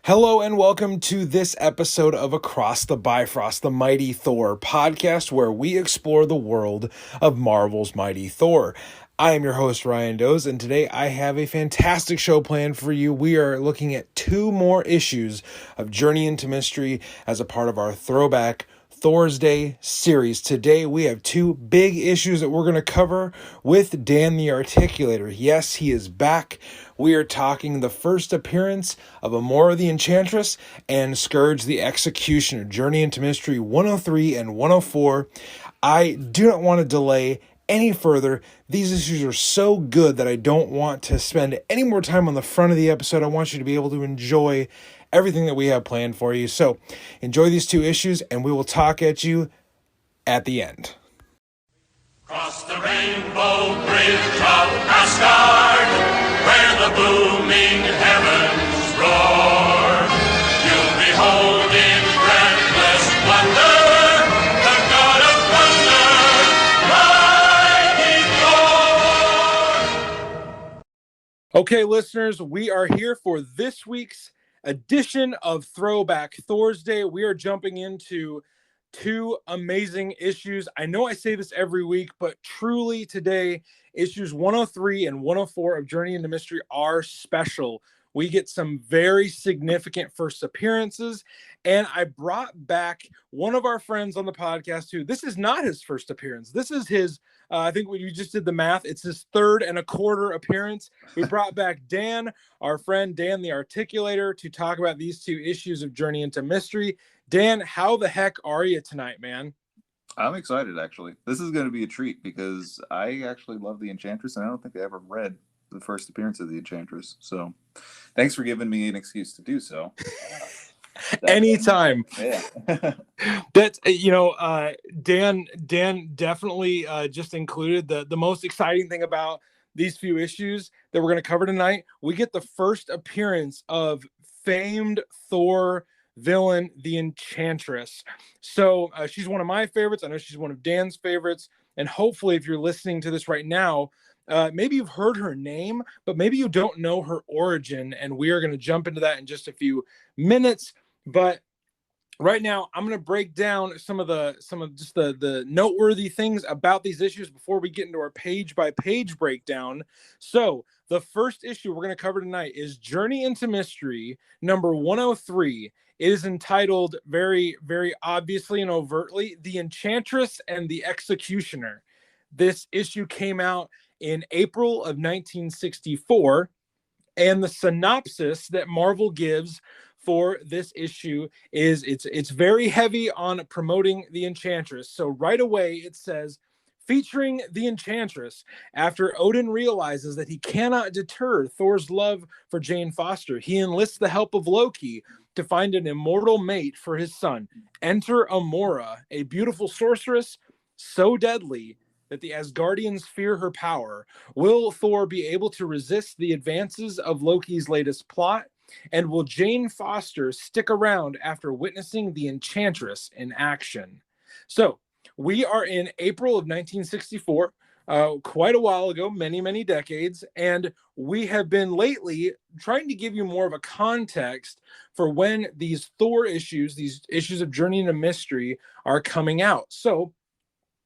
Hello and welcome to this episode of Across the Bifrost, the Mighty Thor podcast, where we explore the world of Marvel's Mighty Thor. I am your host, Ryan Doze, and today I have a fantastic show planned for you. We are looking at two more issues of Journey into Mystery as a part of our throwback Thor's Day series. Today we have two big issues that we're going to cover with Dan the Articulator. Yes, he is back. We are talking the first appearance of Amora the Enchantress and Scourge the Executioner, Journey into Mystery 103 and 104. I do not want to delay any further. These issues are so good that I don't want to spend any more time on the front of the episode. I want you to be able to enjoy everything that we have planned for you. So enjoy these two issues and we will talk at you at the end. Cross the rainbow bridge of Asgard, where the booming heavens roar. You'll behold in breathless wonder the god of thunder, mighty Thor. Okay, listeners, we are here for this week's edition of Throwback Thor's Day. We are jumping into two amazing issues. I know I say this every week, but truly today, issues 103 and 104 of Journey into Mystery are special. We get some very significant first appearances, and I brought back one of our friends on the podcast who, this is not his first appearance. This is his, I think when you just did the math, it's his third and a quarter appearance. We brought back Dan, our friend Dan the Articulator, to talk about these two issues of Journey into Mystery. Dan, how the heck are you tonight, man? I'm excited, actually. This is going to be a treat because I actually love the Enchantress, and I don't think I ever read the first appearance of the Enchantress. So thanks for giving me an excuse to do so. Anytime. Yeah. That's, Dan definitely just included the most exciting thing about these few issues that we're going to cover tonight. We get the first appearance of famed Thor villain, the Enchantress. So she's one of my favorites. I know she's one of Dan's favorites. And hopefully, if you're listening to this right now, maybe you've heard her name, but maybe you don't know her origin. And we are going to jump into that in just a few minutes. But right now, I'm going to break down some of the noteworthy things about these issues before we get into our page by page breakdown. So the first issue we're going to cover tonight is Journey into Mystery number 103. It is entitled very, very obviously and overtly, The Enchantress and the Executioner. This issue came out in April of 1964, and the synopsis that Marvel gives for this issue is it's very heavy on promoting the Enchantress. So right away it says, featuring the Enchantress, after Odin realizes that he cannot deter Thor's love for Jane Foster, he enlists the help of Loki to find an immortal mate for his son. Enter Amora, a beautiful sorceress so deadly that the Asgardians fear her power. Will Thor be able to resist the advances of Loki's latest plot? And will Jane Foster stick around after witnessing the Enchantress in action? So we are in April of 1964, quite a while ago, many, many decades. And we have been lately trying to give you more of a context for when these Thor issues, these issues of Journey into Mystery, are coming out. So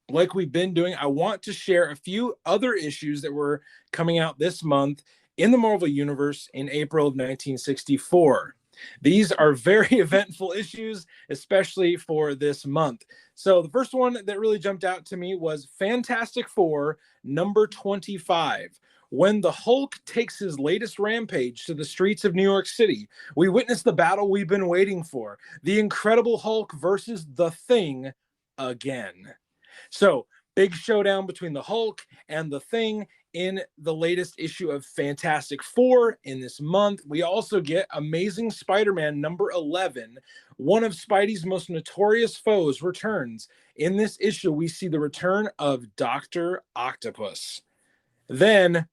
like we've been doing, I want to share a few other issues that were coming out this month in the Marvel Universe in April of 1964. These are very eventful issues, especially for this month. So the first one that really jumped out to me was Fantastic Four number 25. When the Hulk takes his latest rampage to the streets of New York City, we witness the battle we've been waiting for. The Incredible Hulk versus the Thing again. So, big showdown between the Hulk and the Thing in the latest issue of Fantastic Four in this month. We also get Amazing Spider-Man number 11. One of Spidey's most notorious foes returns. In this issue, we see the return of Dr. Octopus. Then,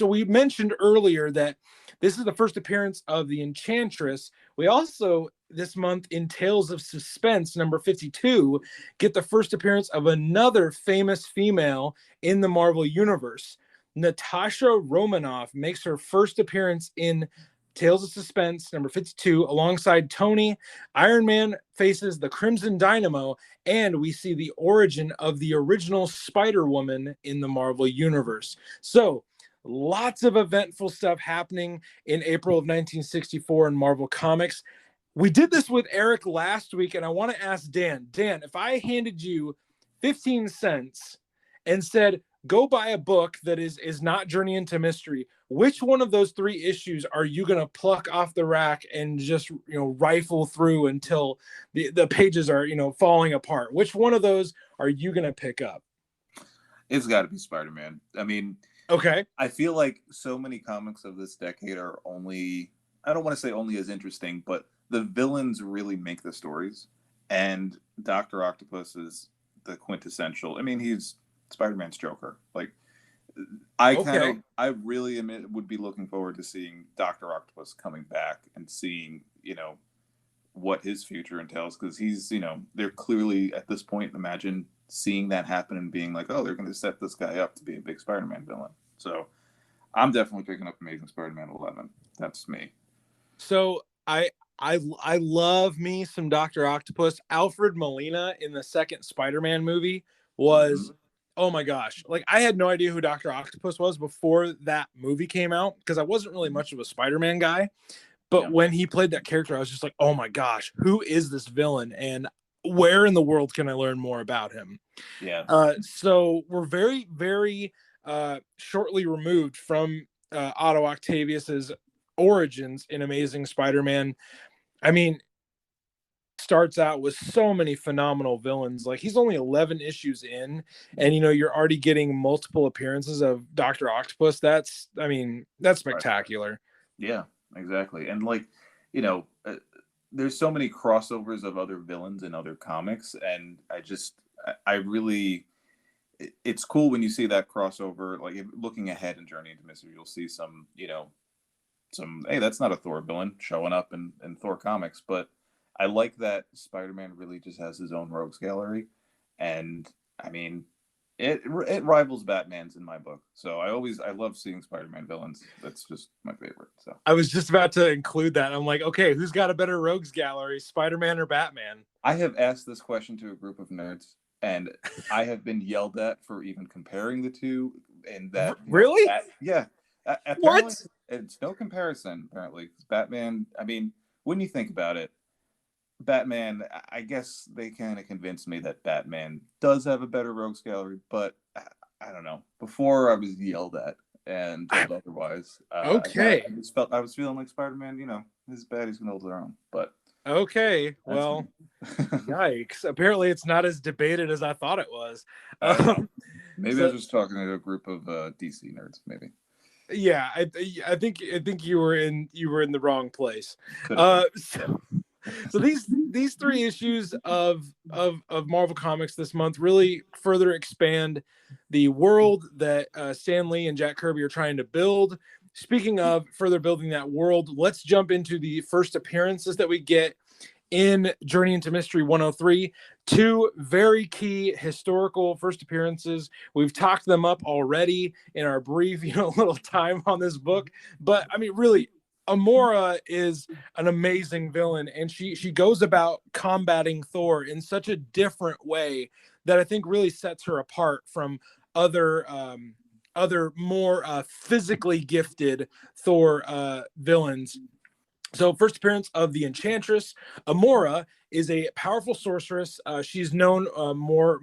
we mentioned earlier that this is the first appearance of the Enchantress. We also, this month, in Tales of Suspense, number 52, get the first appearance of another famous female in the Marvel Universe. Natasha Romanoff makes her first appearance in Tales of Suspense, number 52, alongside Tony. Iron Man faces the Crimson Dynamo, and we see the origin of the original Spider-Woman in the Marvel Universe. So, lots of eventful stuff happening in April of 1964 in Marvel Comics. We did this with Eric last week, and I want to ask Dan. Dan, if I handed you 15 cents and said, go buy a book that is not Journey into Mystery, which one of those 3 issues are you going to pluck off the rack and just, rifle through until the pages are, falling apart? Which one of those are you going to pick up? It's got to be Spider-Man. I mean, okay. I feel like so many comics of this decade are only, I don't want to say only as interesting, but the villains really make the stories. And Dr. Octopus is the quintessential. I mean, he's Spider-Man's Joker. Like, I really would be looking forward to seeing Dr. Octopus coming back and seeing, what his future entails. Because he's, they're clearly at this point, imagine seeing that happen and being like, oh, they're going to set this guy up to be a big Spider-Man villain. So I'm definitely picking up Amazing Spider-Man 11. That's me. So I love me some Dr. Octopus. Alfred Molina in the second Spider-Man movie was, oh my gosh. Like, I had no idea who Dr. Octopus was before that movie came out because I wasn't really much of a Spider-Man guy. But when he played that character, I was just like, oh my gosh, who is this villain? And where in the world can I learn more about him? Yeah. So we're very, very shortly removed from Otto Octavius's origins in Amazing Spider-Man. I mean, starts out with so many phenomenal villains. Like, he's only 11 issues in, and you're already getting multiple appearances of Dr. Octopus. That's spectacular. Yeah, exactly. And there's so many crossovers of other villains in other comics, and I really, it's cool when you see that crossover. Like, looking ahead in Journey into Mystery, you'll see some, hey, that's not a Thor villain showing up in Thor comics. But I like that Spider-Man really just has his own rogues gallery, and I mean, it rivals Batman's in my book. So I love seeing Spider-Man villains. That's just my favorite. So I was just about to include that. I'm like, okay, who's got a better rogues gallery, Spider-Man or Batman? I have asked this question to a group of nerds, and I have been yelled at for even comparing the two. And that really, what? It's no comparison apparently. Batman. I mean, when you think about it, Batman, I guess they kind of convinced me that Batman does have a better rogues gallery, but I don't know. Before I was yelled at and told otherwise. Okay. I was feeling like Spider-Man, his baddies can hold their own, but. Okay, well, yikes. Apparently it's not as debated as I thought it was. Maybe I was just talking to a group of DC nerds, maybe. Yeah, I think you were in the wrong place. So these 3 issues of Marvel Comics this month really further expand the world that Stan Lee and Jack Kirby are trying to build. Speaking of further building that world, let's jump into the first appearances that we get in Journey into Mystery 103. 2 very key historical first appearances. We've talked them up already in our brief, little time on this book. But I mean, really, Amora is an amazing villain, and she goes about combating Thor in such a different way that I think really sets her apart from other more physically gifted Thor villains. So, first appearance of the Enchantress. Amora is a powerful sorceress. She's known more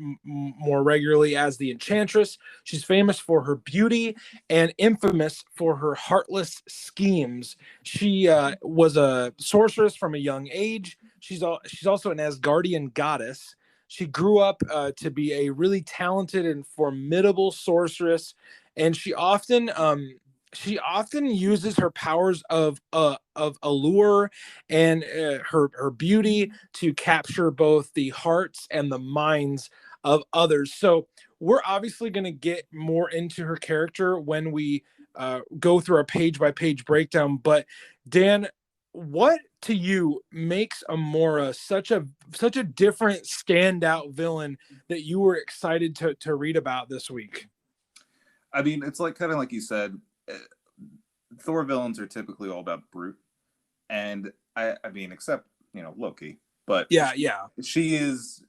regularly as the Enchantress. She's famous for her beauty and infamous for her heartless schemes. She was a sorceress from a young age. She's also an Asgardian goddess. She grew up to be a really talented and formidable sorceress, and she often uses her powers of allure and her beauty to capture both the hearts and the minds of others. So we're obviously going to get more into her character when we go through our page by page breakdown. But Dan, what to you makes Amora such a different standout villain that you were excited to read about this week? I mean, it's like kind of like you said, Thor villains are typically all about brute And I mean, except, Loki, but Yeah, she is,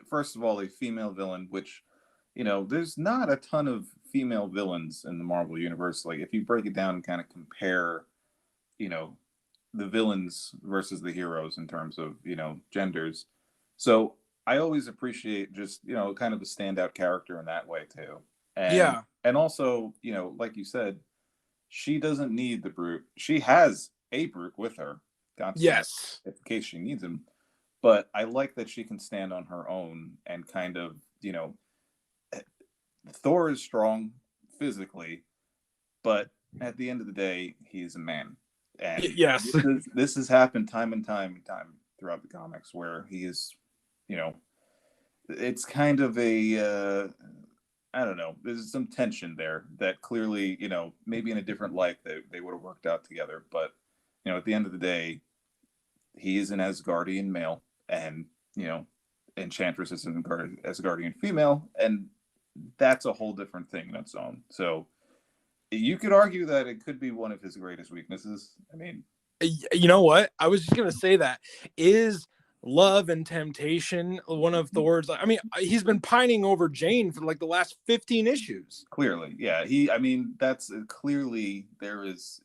first of all, a female villain, which, there's not a ton of female villains in the Marvel universe. Like, if you break it down and kind of compare, the villains versus the heroes in terms of, genders. So I always appreciate just, kind of a standout character in that way too. And yeah, and also, like you said, she doesn't need the brute. She has a brute with her constantly yes, in case she needs him. But I like that she can stand on her own and kind of, Thor is strong physically, but at the end of the day, he's a man. And yes, this has happened time and time and time throughout the comics where he is, you know, it's kind of a I don't know. There's some tension there that clearly, maybe in a different life they would have worked out together. But at the end of the day, he is an Asgardian male, and Enchantress is an Asgardian female, and that's a whole different thing in its own. So you could argue that it could be one of his greatest weaknesses. I mean, you know what? I was just gonna say that is love and temptation one of Thor's. I mean, he's been pining over Jane for like the last 15 issues. clearly, yeah. I mean, that's clearly there is.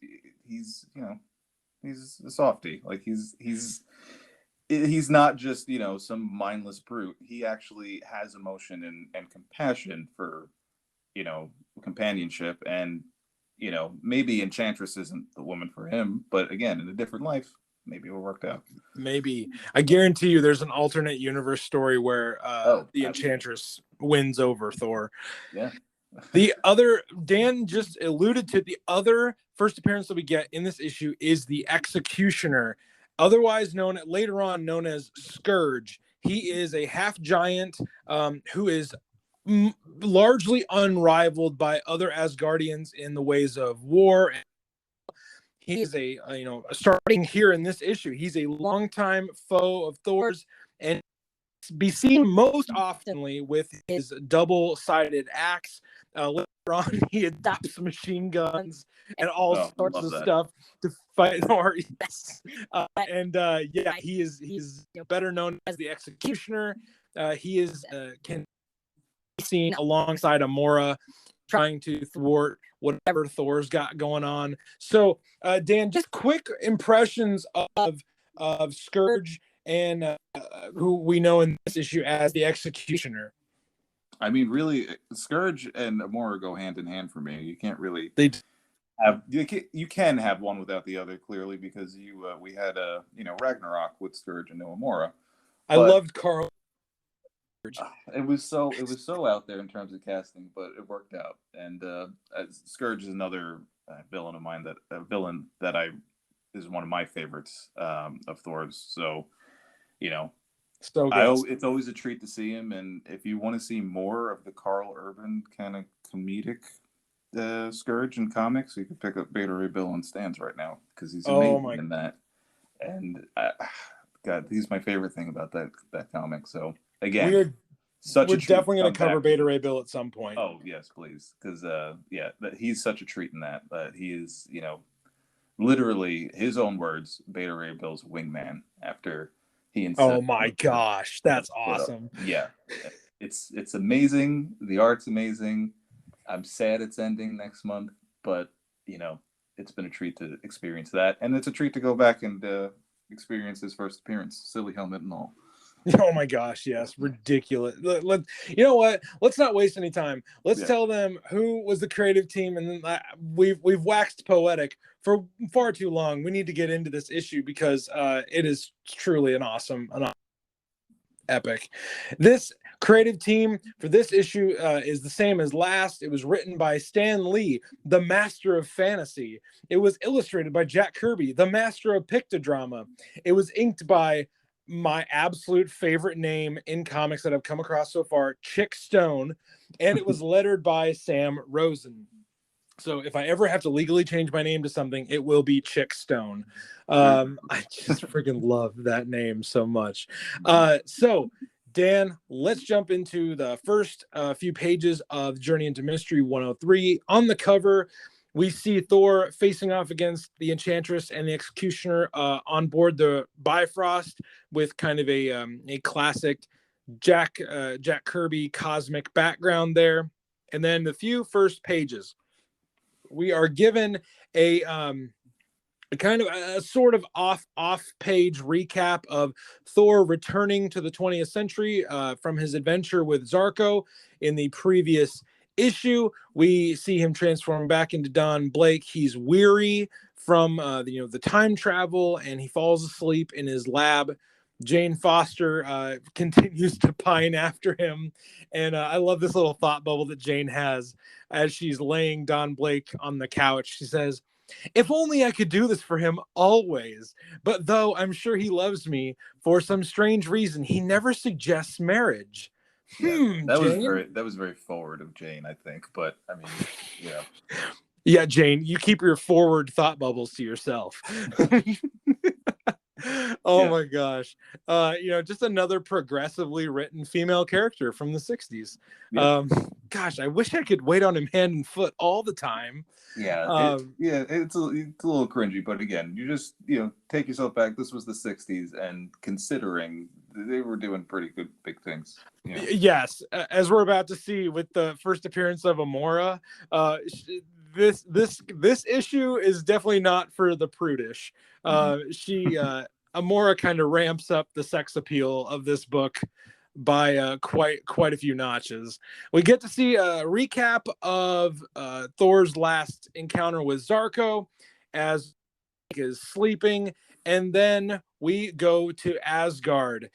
He's a softie. Like he's not just some mindless brute. He actually has emotion and compassion for companionship, and maybe Enchantress isn't the woman for him, but again, in a different life, maybe it will work out. Maybe. I guarantee you there's an alternate universe story where the Enchantress wins over Thor. Yeah. The other, Dan just alluded to, the other first appearance that we get in this issue is the Executioner, otherwise later on known as Scourge. He is a half giant who is largely unrivaled by other Asgardians in the ways of war. He's starting here in this issue, he's a longtime foe of Thor's, and be seen most oftenly with his double-sided axe. Later on, he adopts machine guns and all sorts of stuff to fight Thor. Yes. He's better known as the Executioner. He is can be seen alongside Amora, trying to thwart whatever Thor's got going on. So, Dan, just quick impressions of Scourge and who we know in this issue as the Executioner. I mean, really, Scourge and Amora go hand in hand for me. You can't really you can have one without the other, clearly, because we had Ragnarok with Scourge and no Amora. I loved Carl. It was so out there in terms of casting, but it worked out. And Scourge is another villain of mine that is one of my favorites of Thor's. So, so good. It's always a treat to see him. And if you want to see more of the Carl Urban kind of comedic Scourge in comics, you can pick up Beta Ray Bill on stands right now, because he's amazing in that. And God, he's my favorite thing about that comic. So again, we're definitely going to cover Beta Ray Bill at some point. Oh yes, please, because he's such a treat in that. He is, literally his own words, Beta Ray Bill's wingman after he and oh my gosh, that's awesome. Yeah, it's amazing. The art's amazing. I'm sad it's ending next month, but it's been a treat to experience that, and it's a treat to go back and experience his first appearance, silly helmet and all. Oh my gosh, yes, ridiculous. You know what? Let's not waste any time. Let's tell them who was the creative team, and then we've waxed poetic for far too long. We need to get into this issue because it is truly an awesome epic. This creative team for this issue is the same as last. It was written by Stan Lee, the master of fantasy. It was illustrated by Jack Kirby, the master of pictodrama. It was inked by my absolute favorite name in comics that I've come across so far, Chick Stone, and it was lettered by Sam Rosen. So if I ever have to legally change my name to something, it will be Chick Stone. I just freaking love that name so much. So Dan, let's jump into the first few pages of Journey into Mystery 103. On the cover, We see Thor facing off against the Enchantress and the Executioner on board the Bifrost with kind of a classic Jack Kirby cosmic background there. And then the few first pages, we are given a kind of a sort of off page recap of Thor returning to the 20th century from his adventure with Zarko in the previous issue. We see him transform back into Don Blake. He's weary from the time travel, and he falls asleep in his lab. Jane Foster continues to pine after him, and I love this little thought bubble that Jane has as she's laying Don Blake on the couch. She says, "If only I could do this for him always. But though I'm sure he loves me, for some strange reason, he never suggests marriage." Yeah, that Jane? was very forward of Jane, I think. But I mean, yeah. Yeah, Jane, you keep your forward thought bubbles to yourself. Oh Yeah. my gosh. Just another progressively written female character from the 60s. Yeah. Gosh, I wish I could wait on him hand and foot all the time. Yeah, it's a little cringy, but again, you just take yourself back. This was the '60s, and considering they were doing pretty good big things. Yes, as we're about to see with the first appearance of Amora, this issue is definitely not for the prudish. Amora kind of ramps up the sex appeal of this book by quite a few notches. We get to see a recap of Thor's last encounter with Zarko as he is sleeping, and then we go to Asgard.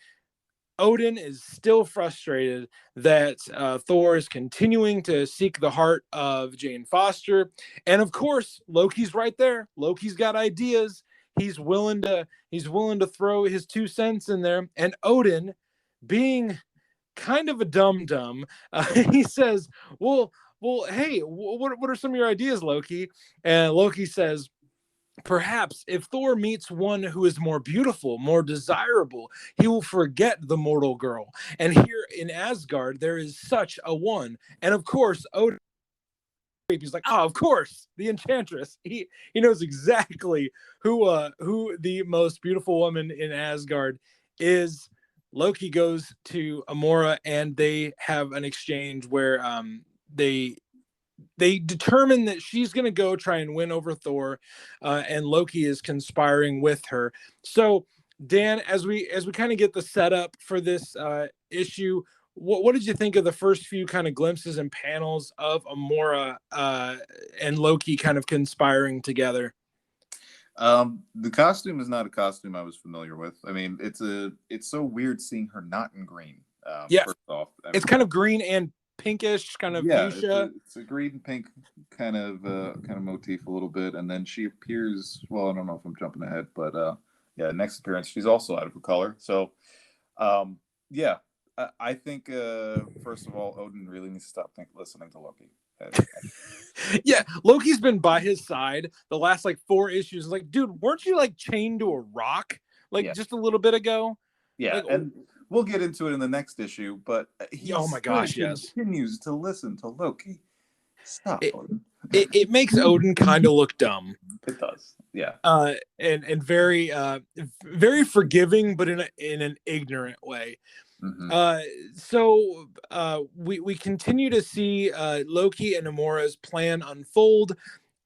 Odin is still frustrated that Thor is continuing to seek the heart of Jane Foster, and of course Loki's right there. Loki's got ideas. He's willing to throw his 2 cents in there, and Odin, being kind of a dum-dum, he says, well, hey, what are some of your ideas, Loki? And Loki says, perhaps if Thor meets one who is more beautiful, more desirable, he will forget the mortal girl. And here in Asgard, there is such a one. And of course, Odin, he's like, oh, of course, the Enchantress. He knows exactly who the most beautiful woman in Asgard is. Loki goes to Amora, and they have an exchange where they determine that she's going to go try and win over Thor, and Loki is conspiring with her. So, Dan, as we kind of get the setup for this issue, what did you think of the first few kind of glimpses and panels of Amora and Loki kind of conspiring together? The costume is not a costume I was familiar with. I mean, it's so weird seeing her not in green. Yeah, first off, it's kind of green and pinkish, kind of fuchsia. It's a green pink kind of motif a little bit, and then she appears. Well, I don't know if I'm jumping ahead, but next appearance she's also out of her color. So, I think first of all, Odin really needs to stop listening to Loki. Yeah, Loki's been by his side the last 4 issues. Like, dude, weren't you chained to a rock just a little bit ago? Yeah, and we'll get into it in the next issue. But he continues to listen to Loki. Stop, Odin. It makes Odin kind of look dumb. It does, yeah. And very very forgiving, but in an ignorant way. Mm-hmm. So we continue to see Loki and Amora's plan unfold.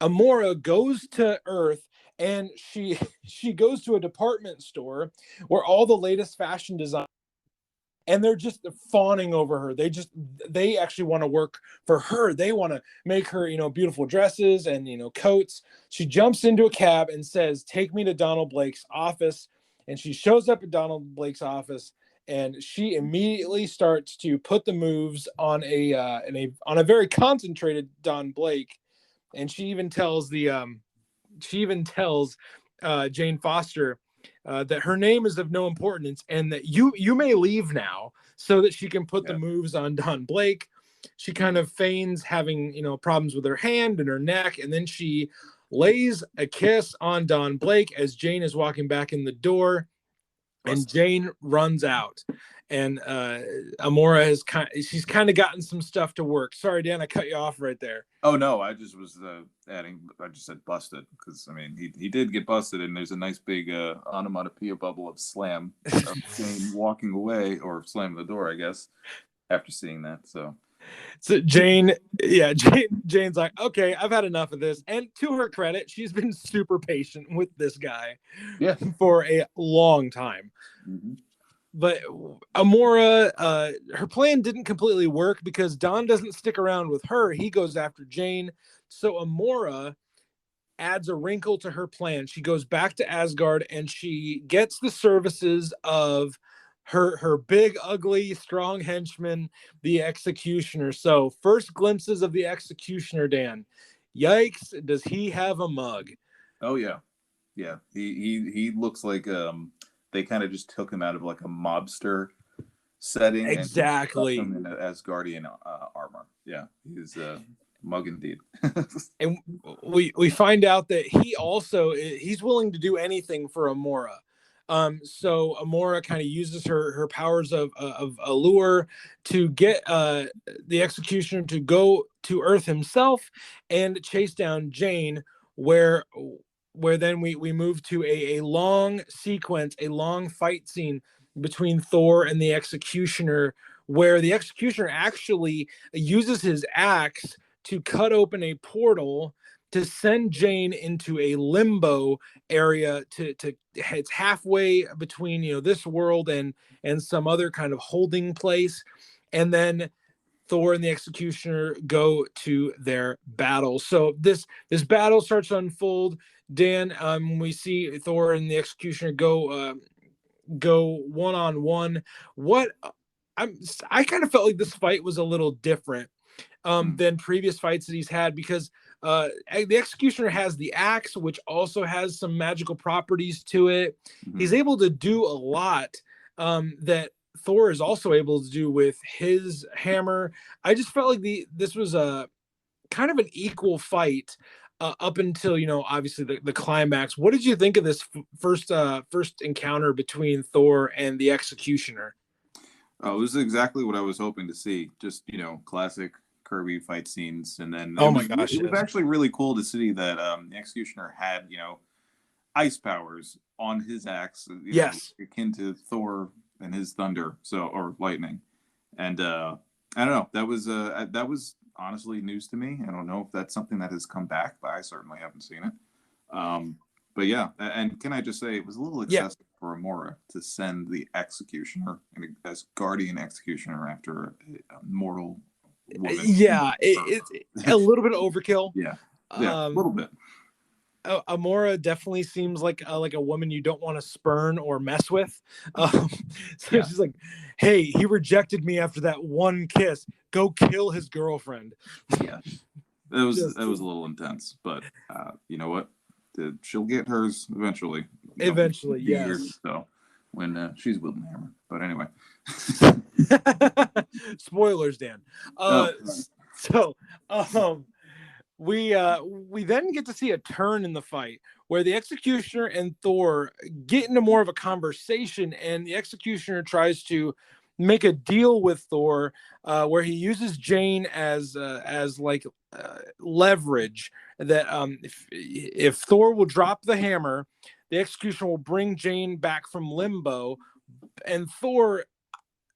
Amora goes to Earth, and she goes to a department store where all the latest fashion design, and they're just fawning over her. They actually want to work for her. They want to make her, beautiful dresses and, coats. She jumps into a cab and says, "Take me to Donald Blake's office." And she shows up at Donald Blake's office, and she immediately starts to put the moves on a very concentrated Don Blake. And she even tells Jane Foster that her name is of no importance, and that you may leave now, so that she can put the moves on Don Blake. She kind of feigns having problems with her hand and her neck, and then she lays a kiss on Don Blake as Jane is walking back in the door, and Jane runs out. and Amora has she's kind of gotten some stuff to work. Sorry, Dan, I cut you off right there. Oh no, I just was adding. I just said busted because I mean he did get busted, and there's a nice big onomatopoeia bubble of slam of Jane walking away or slamming the door, I guess, after seeing that. So Jane's like, okay, I've had enough of this. And to her credit, she's been super patient with this guy, for a long time. Mm-hmm. But Amora, her plan didn't completely work because Don doesn't stick around with her. He goes after Jane. So Amora adds a wrinkle to her plan. She goes back to Asgard and she gets the services of her big, ugly, strong henchman, the Executioner. So first glimpses of the Executioner, Dan. Yikes, does he have a mug? Oh yeah. Yeah. He looks like they kind of just took him out of like a mobster setting. Exactly. And him in Asgardian armor. Yeah, he's mug indeed. And we find out that he's willing to do anything for Amora. So Amora kind of uses her powers of allure to get the Executioner to go to Earth himself and chase down Jane, where then we move to a long sequence, a long fight scene between Thor and the Executioner, where the Executioner actually uses his axe to cut open a portal to send Jane into a limbo area to it's halfway between this world and some other kind of holding place. And then Thor and the Executioner go to their battle. So this battle starts to unfold. Dan, we see Thor and the Executioner go one-on-one. I kind of felt like this fight was a little different than previous fights that he's had, because the Executioner has the axe, which also has some magical properties to it. Mm-hmm. He's able to do a lot that Thor is also able to do with his hammer. I just felt like this was a kind of an equal fight up until obviously the climax. What did you think of this first encounter between Thor and the Executioner? Oh, it was exactly what I was hoping to see. Just classic Kirby fight scenes, and then oh my gosh, it was actually really cool to see that the Executioner had ice powers on his axe. Yes, akin to Thor and his thunder, or lightning. And I don't know, that was honestly news to me. I don't know if that's something that has come back, but I certainly haven't seen it. But yeah, and can I just say it was a little excessive for Amora to send the Executioner as Guardian Executioner after a mortal woman. Yeah, it's a little bit of overkill. Yeah, a little bit. Amora definitely seems like a woman you don't want to spurn or mess with. She's like, hey, he rejected me after that one kiss. Go kill his girlfriend. Yeah, that was a little intense, but you know what? She'll get hers eventually. Eventually, yes. Years, so when she's wielding the hammer. But anyway. Spoilers, Dan. So we then get to see a turn in the fight where the Executioner and Thor get into more of a conversation, and the Executioner tries to make a deal with Thor where he uses Jane as leverage, that if Thor will drop the hammer, the Executioner will bring Jane back from limbo, and Thor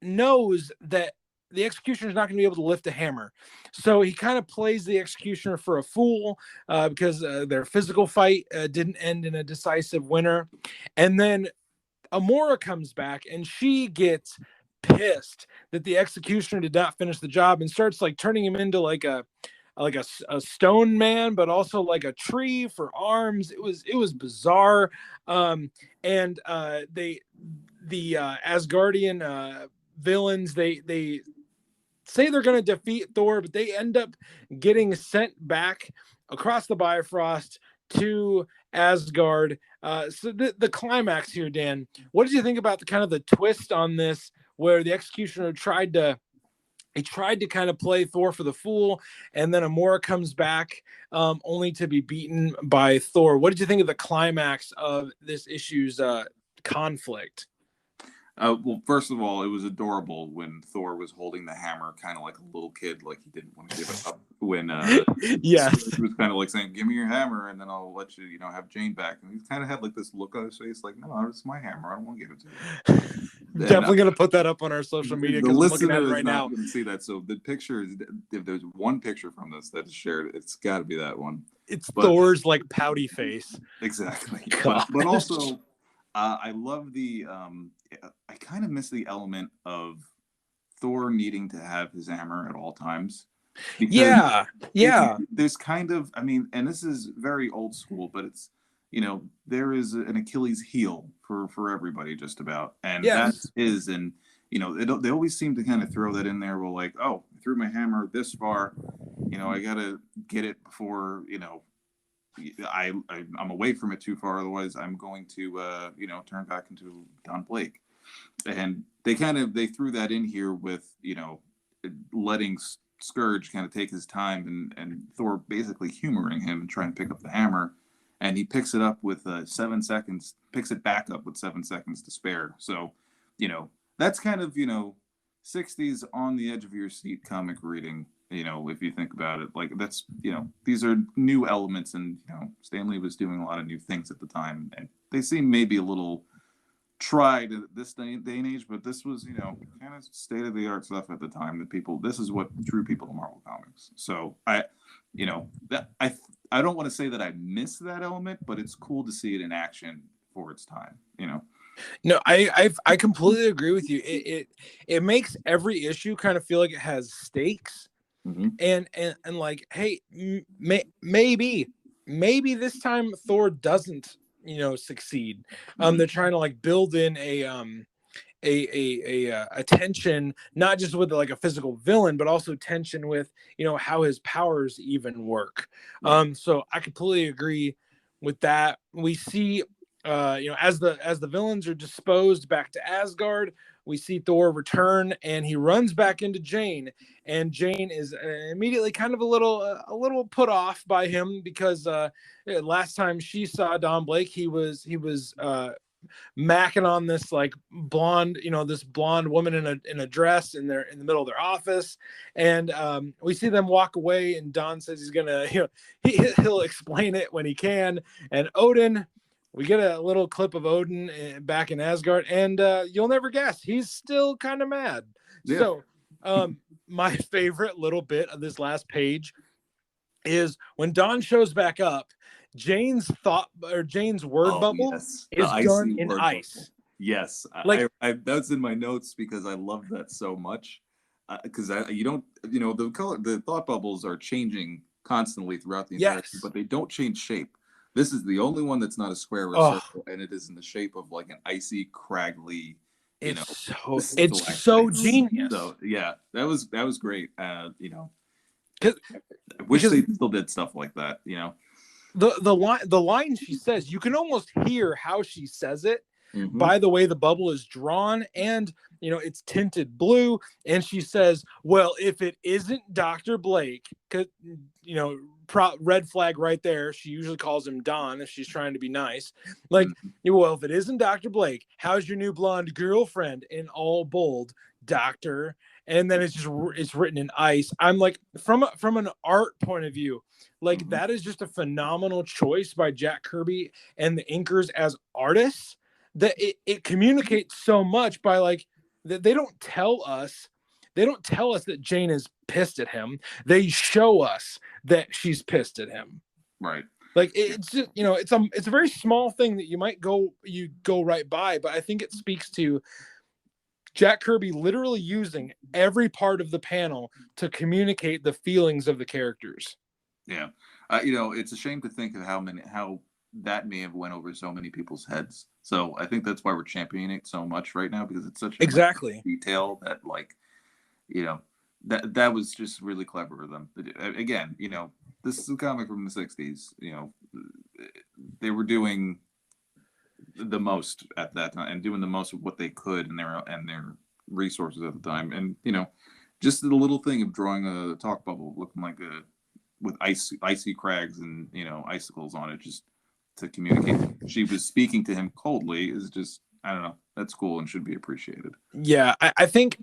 knows that the Executioner is not going to be able to lift a hammer. So he kind of plays the Executioner for a fool because their physical fight didn't end in a decisive winner. And then Amora comes back and she gets pissed that the Executioner did not finish the job and starts turning him into like a stone man, but also like a tree for arms. It was bizarre. The Asgardian villains, they say they're going to defeat Thor, but they end up getting sent back across the Bifrost to Asgard. So the climax here, Dan, what did you think about the twist on this, where the Executioner tried to kind of play Thor for the fool, and then Amora comes back only to be beaten by Thor? What did you think of the climax of this issue's conflict? Well, first of all, it was adorable when Thor was holding the hammer, kind of like a little kid, like he didn't want to give it up. When Yes. Scourge was kind of like saying, "Give me your hammer, and then I'll let you, have Jane back." And he kind of had like this look on his face, like, "No, it's my hammer. I don't want to give it to you." Definitely gonna put that up on our social media The because I'm looking at listener it is right not now. going to see that. So the picture is, if there's one picture from this that is shared, it's got to be that one. It's But Thor's like pouty face. exactly. Gosh. But also, I love the. I kind of miss the element of Thor needing to have his hammer at all times, because Yeah. there's kind of, I mean, and this is very old school, but it's, there is an Achilles heel for everybody just about, and that Yes. is, and they always seem to kind of throw that in there. Well, like, oh, I threw my hammer this far, I gotta get it before I'm away from it too far, otherwise I'm going to turn back into Don Blake. And they threw that in here with letting Scourge kind of take his time, and Thor basically humoring him and trying to pick up the hammer, and he picks it up with 7 seconds, picks it back up with 7 seconds to spare. So that's kind of 60s on the edge of your seat comic reading. If you think about it, like, that's these are new elements, and Stan Lee was doing a lot of new things at the time, and they seem maybe a little tried at this day and age, but this was kind of state of the art stuff at the time that this is what drew people to Marvel Comics. So that I don't want to say that I miss that element, but it's cool to see it in action for its time. No, I completely agree with you. It makes every issue kind of feel like it has stakes, Mm-hmm. and like, hey, maybe this time Thor doesn't succeed. They're trying to like build in a tension, not just with like a physical villain, but also tension with how his powers even work. So I completely agree with that. We see as the villains are disposed back to Asgard, we see Thor return, and he runs back into Jane, and Jane is immediately kind of a little put off by him, because last time she saw Don Blake, he was macking on this like blonde, this blonde woman in a dress in the middle of their office, and we see them walk away, and Don says he's gonna he'll explain it when he can. And Odin, we get a little clip of Odin back in Asgard, and you'll never guess, he's still kind of mad. Yeah. So my favorite little bit of this last page is when Don shows back up, Jane's word bubble is done in ice. Bubble. Yes, like I that's in my notes because I love that so much. Because the thought bubbles are changing constantly throughout the entire, but they don't change shape. This is the only one that's not a square or a circle, and it is in the shape of like an icy, craggly. It's so genius. So yeah, that was great. I wish they still did stuff like that. The line she says, you can almost hear how she says it by the way the bubble is drawn, and it's tinted blue, and she says, well, if it isn't Dr. Blake, because red flag right there, she usually calls him Don if she's trying to be nice, like, well, if it isn't Dr. Blake, how's your new blonde girlfriend, in all bold, Doctor, and then it's written in ice. I'm like, from an art point of view, like, that is just a phenomenal choice by Jack Kirby and the inkers as artists, that it communicates so much by like that they don't tell us that Jane is pissed at him. They show us that she's pissed at him. Right. Like, it's just, it's a very small thing that you might go right by, but I think it speaks to Jack Kirby literally using every part of the panel to communicate the feelings of the characters. Yeah. It's a shame to think of how that may have went over so many people's heads. So I think that's why we're championing it so much right now, because it's such a detail that, like, that was just really clever of them. Again, this is a comic from the 60s. They were doing the most at that time, and doing the most of what they could and their resources at the time. And just the little thing of drawing a talk bubble looking like with icy crags and icicles on it, just to communicate she was speaking to him coldly, is just I don't know. That's cool and should be appreciated. Yeah, I think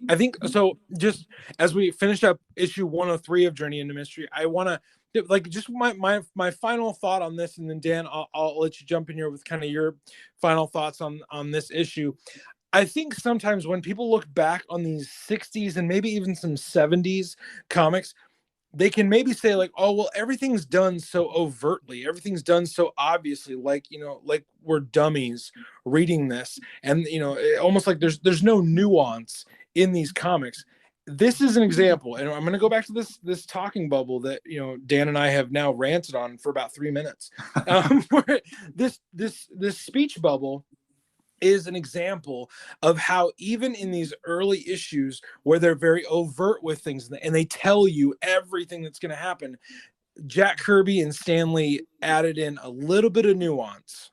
so. Just as we finish up issue 103 of Journey into Mystery, I want to like just my final thought on this, and then Dan, I'll let you jump in here with kind of your final thoughts on this issue. I think sometimes when people look back on these 60s and maybe even some 70s comics, they can maybe say like, oh, well, everything's done so overtly, everything's done so obviously, like, like we're dummies reading this. And, almost like there's no nuance in these comics. This is an example. And I'm going to go back to this talking bubble that, Dan and I have now ranted on for about 3 minutes. Where this speech bubble is an example of how even in these early issues where they're very overt with things and they tell you everything that's going to happen, Jack Kirby and Stan Lee added in a little bit of nuance,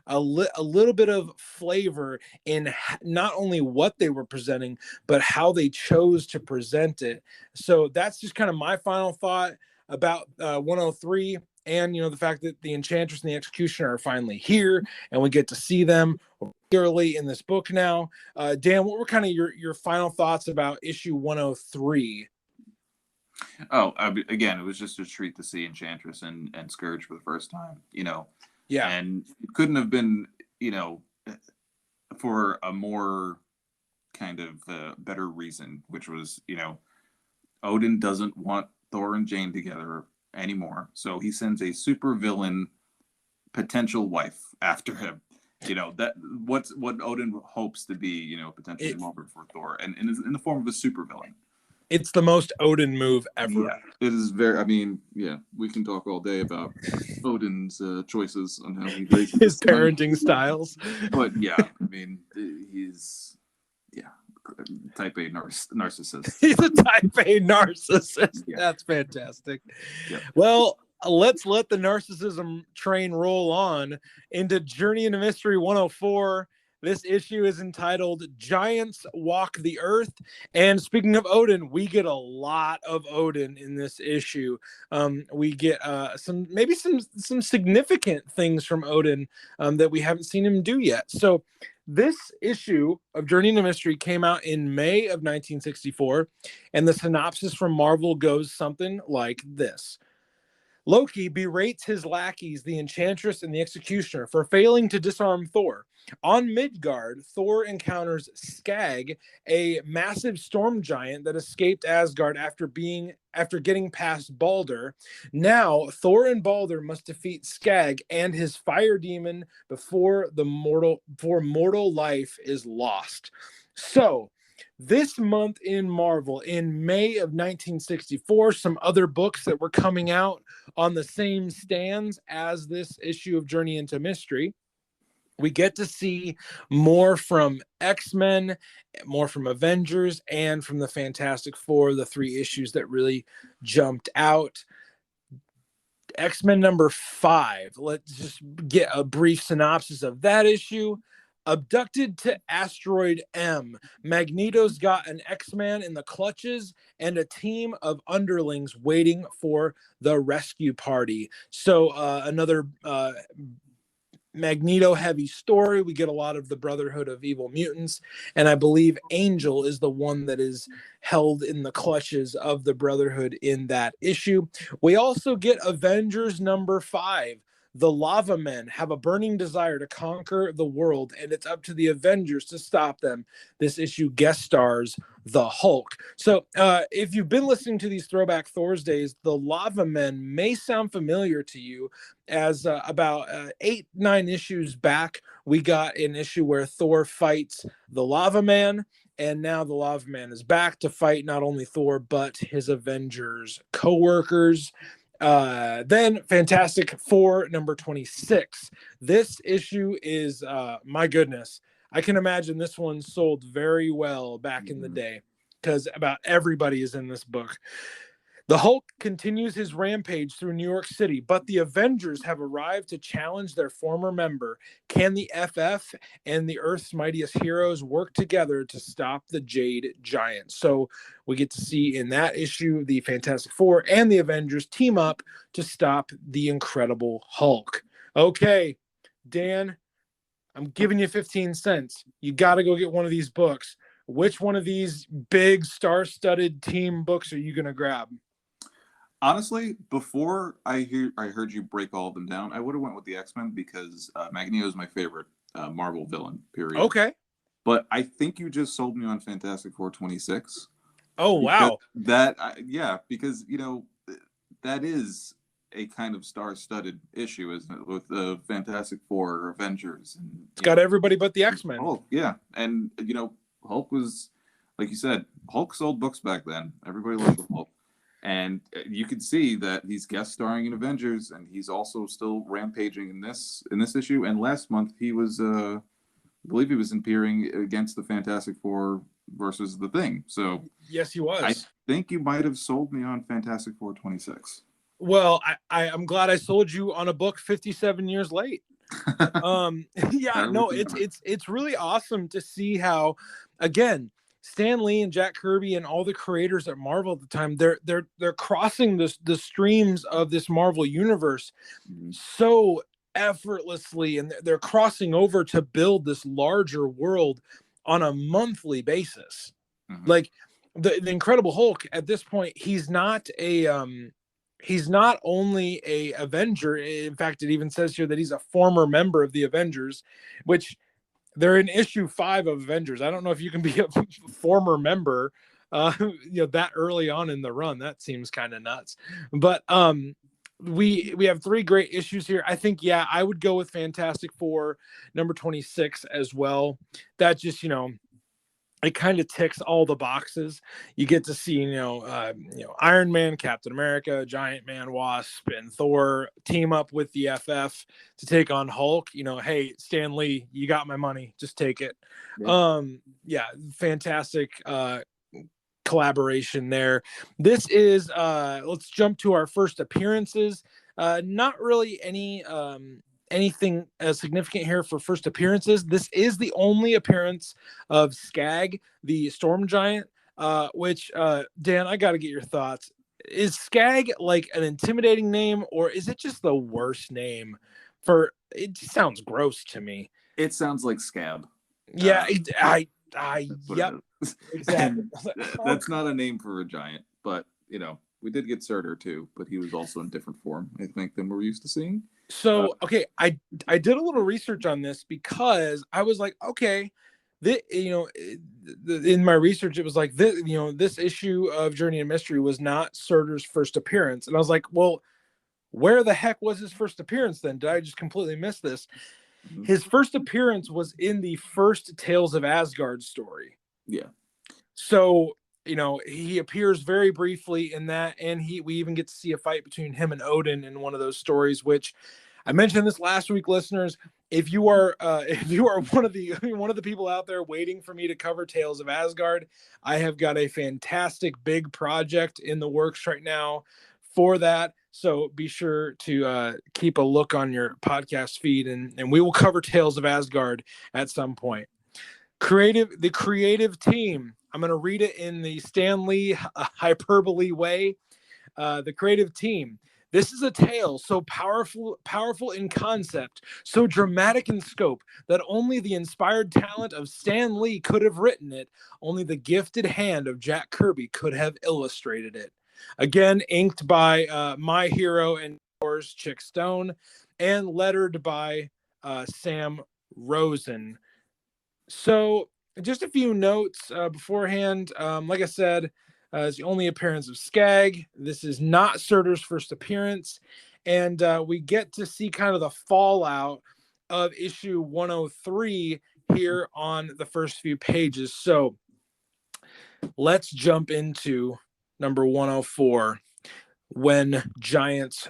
a little bit of flavor in not only what they were presenting, but how they chose to present it. So that's just kind of my final thought about 103. And, the fact that the Enchantress and the Executioner are finally here and we get to see them regularly in this book now. Dan, what were kind of your final thoughts about issue 103? Oh, again, it was just a treat to see Enchantress and Scourge for the first time, Yeah. And it couldn't have been, for a more kind of better reason, which was, Odin doesn't want Thor and Jane together anymore. So he sends a super villain potential wife after him. That what Odin hopes to be, potentially lover for Thor, and in the form of a super villain. It's the most Odin move ever. Yeah, it is very. I mean, yeah, we can talk all day about Odin's choices on how he raises his parenting styles. But yeah, I mean, he's type A narcissist. He's a type A narcissist. Yeah. That's fantastic. Yeah. Well, let's let the narcissism train roll on into Journey into Mystery 104. This issue is entitled Giants Walk the Earth. And speaking of Odin, we get a lot of Odin in this issue. We get some significant things from Odin that we haven't seen him do yet. So this issue of Journey into Mystery came out in May of 1964. And the synopsis from Marvel goes something like this. Loki berates his lackeys, the Enchantress and the Executioner, for failing to disarm Thor. On Midgard, Thor encounters Skag, a massive storm giant that escaped Asgard after getting past Balder. Now, Thor and Balder must defeat Skag and his fire demon before mortal life is lost. So, this month in Marvel, in May of 1964, some other books that were coming out on the same stands as this issue of Journey into Mystery. We get to see more from X-Men, more from Avengers, and from the Fantastic Four, the 3 issues that really jumped out. X-Men number 5. Let's just get a brief synopsis of that issue. Abducted to Asteroid M, Magneto's got an X-Man in the clutches and a team of underlings waiting for the rescue party. So another Magneto heavy story. We get a lot of the Brotherhood of Evil Mutants, and I believe Angel is the one that is held in the clutches of the Brotherhood in that issue. We also get Avengers number 5. The Lava Men have a burning desire to conquer the world, and it's up to the Avengers to stop them. This issue guest stars the Hulk. So if you've been listening to these Throwback Thursdays, the Lava Men may sound familiar to you, as about 8-9 issues back, we got an issue where Thor fights the Lava Man, and now the Lava Man is back to fight not only Thor, but his Avengers co-workers. Then Fantastic Four number 26. This issue is my goodness. I can imagine this one sold very well back in the day because about everybody is in this book. The Hulk continues his rampage through New York City, but the Avengers have arrived to challenge their former member. Can the FF and the Earth's mightiest heroes work together to stop the Jade Giant? So we get to see in that issue the Fantastic Four and the Avengers team up to stop the Incredible Hulk. Okay, Dan, I'm giving you 15 cents. You got to go get one of these books. Which one of these big star-studded team books are you going to grab? Honestly, before I heard you break all of them down, I would have went with the X-Men because Magneto is my favorite Marvel villain, period. Okay. But I think you just sold me on Fantastic Four 26. Oh, wow. Because, you know, that is a kind of star-studded issue, isn't it? With the Fantastic Four or Avengers. And, it's got everybody but the X-Men. Hulk, yeah. And, you know, Hulk was, like you said, Hulk sold books back then. Everybody loved the Hulk. And you can see that he's guest starring in Avengers, and he's also still rampaging in this issue. And last month he was, I believe he was appearing against the Fantastic Four versus the Thing. So yes, he was. I think you might have sold me on Fantastic Four 26. Well, I'm glad I sold you on a book 57 years late. Yeah, no, it's really awesome to see how, again, Stan Lee and Jack Kirby and all the creators at Marvel at the time, they're crossing the streams of this Marvel universe so effortlessly, and they're crossing over to build this larger world on a monthly basis. Like the Incredible Hulk at this point, he's not only a Avenger. In fact, it even says here that he's a former member of the Avengers, which they're in issue 5 of Avengers. I don't know if you can be a former member, that early on in the run. That seems kind of nuts. But we have 3 great issues here. I think, yeah, I would go with Fantastic Four number 26 as well. That just, it kind of ticks all the boxes. You get to see, Iron Man, Captain America, Giant Man, Wasp, and Thor team up with the FF to take on Hulk. Hey, Stan Lee, you got my money. Just take it. Yeah, fantastic collaboration there. This is, let's jump to our first appearances. Not really anything significant here for first appearances. This is the only appearance of Skag, the Storm Giant, which, Dan, I got to get your thoughts. Is Skag like an intimidating name, or is it just the worst name it just sounds gross to me. It sounds like Scab. Yeah, yep. Exactly. That's not a name for a giant, but, we did get Surtur too, but he was also in different form, I think, than we're used to seeing. So, okay, I did a little research on this because I was like, okay, in my research, it was like, this issue of Journey and Mystery was not Surtur's first appearance. And I was like, well, where the heck was his first appearance then? Did I just completely miss this? His first appearance was in the first Tales of Asgard story. Yeah. So, he appears very briefly in that, and we even get to see a fight between him and Odin in one of those stories, which I mentioned this last week, listeners. If you are one of the people out there waiting for me to cover Tales of Asgard, I have got a fantastic big project in the works right now for that. So be sure to keep a look on your podcast feed, and we will cover Tales of Asgard at some point. The creative team. I'm going to read it in the Stan Lee hyperbole way. The creative team. This is a tale so powerful in concept, so dramatic in scope, that only the inspired talent of Stan Lee could have written it. Only the gifted hand of Jack Kirby could have illustrated it. Again, inked by my hero and yours, Chick Stone, and lettered by Sam Rosen. So just a few notes beforehand. Like I said, it's the only appearance of Skag. This is not Surtur's first appearance. And we get to see kind of the fallout of issue 103 here on the first few pages. So let's jump into number 104, when giants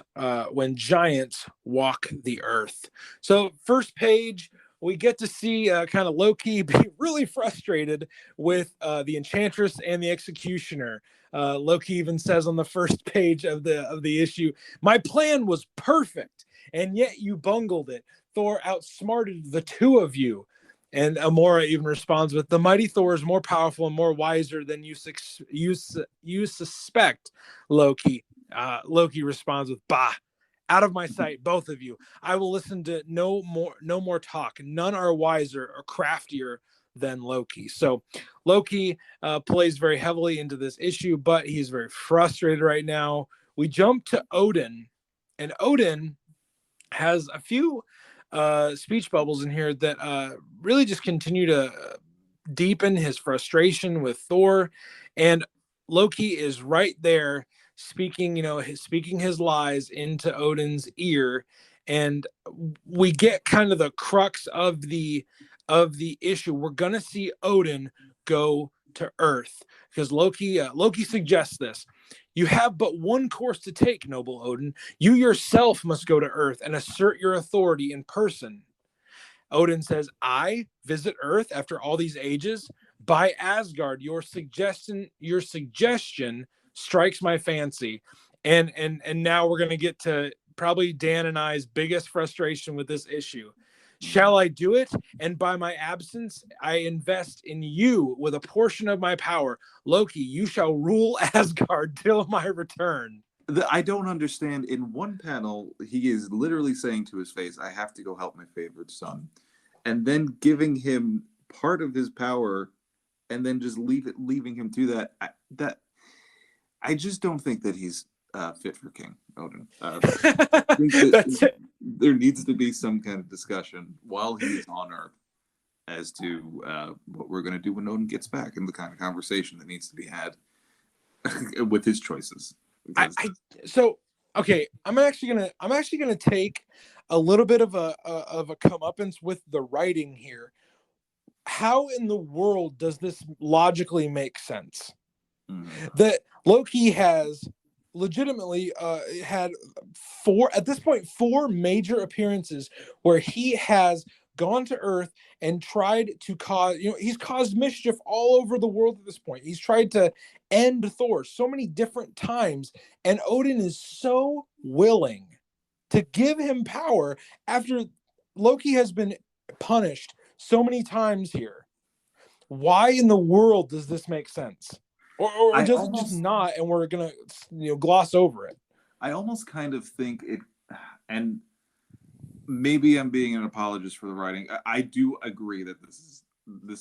walk the earth. So first page, we get to see kind of Loki be really frustrated with the Enchantress and the Executioner. Loki even says on the first page of the issue, "My plan was perfect, and yet you bungled it. Thor outsmarted the two of you." And Amora even responds with, "The mighty Thor is more powerful and more wiser than you suspect, Loki." Loki responds with, "Bah, Out of my sight, both of you. I will listen to no more talk. None are wiser or craftier than Loki. So Loki plays very heavily into this issue, but he's very frustrated right now. We jump to Odin, and Odin has a few speech bubbles in here that really just continue to deepen his frustration with Thor. And Loki is right there speaking, speaking his lies into Odin's ear. And we get kind of the crux of the issue. We're gonna see Odin go to Earth because Loki suggests this. You have but one course to take, noble Odin. You yourself must go to Earth and assert your authority in person. Odin says, I visit Earth after all these ages? By Asgard, your suggestion strikes my fancy. And now we're going to get to probably Dan and I's biggest frustration with this issue. Shall I do it? And by my absence, I invest in you with a portion of my power. Loki, you shall rule Asgard till my return. I don't understand. In one panel, he is literally saying to his face, I have to go help my favorite son. And then giving him part of his power and then just leaving him to that. I just don't think that he's fit for king, Odin. I think that there needs to be some kind of discussion while he is on Earth as to what we're going to do when Odin gets back, and the kind of conversation that needs to be had with his choices. Okay, I'm actually gonna take a little bit of a comeuppance with the writing here. How in the world does this logically make sense? That Loki has legitimately had four major appearances where he has gone to Earth and tried to cause, he's caused mischief all over the world at this point. He's tried to end Thor so many different times, and Odin is so willing to give him power after Loki has been punished so many times here. Why in the world does this make sense? Or does it just not, and we're gonna gloss over it? I almost kind of think it, and maybe I'm being an apologist for the writing. I do agree that this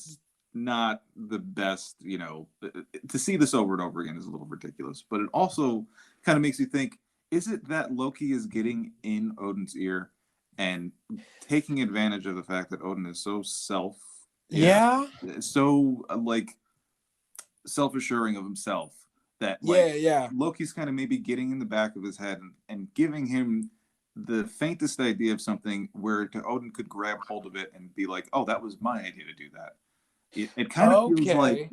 is not the best. To see this over and over again is a little ridiculous. But it also kind of makes you think: is it that Loki is getting in Odin's ear and taking advantage of the fact that Odin is so self-assuring of himself that Loki's kind of maybe getting in the back of his head and giving him the faintest idea of something where Odin could grab hold of it and be like, oh, that was my idea to do that. It kind of feels like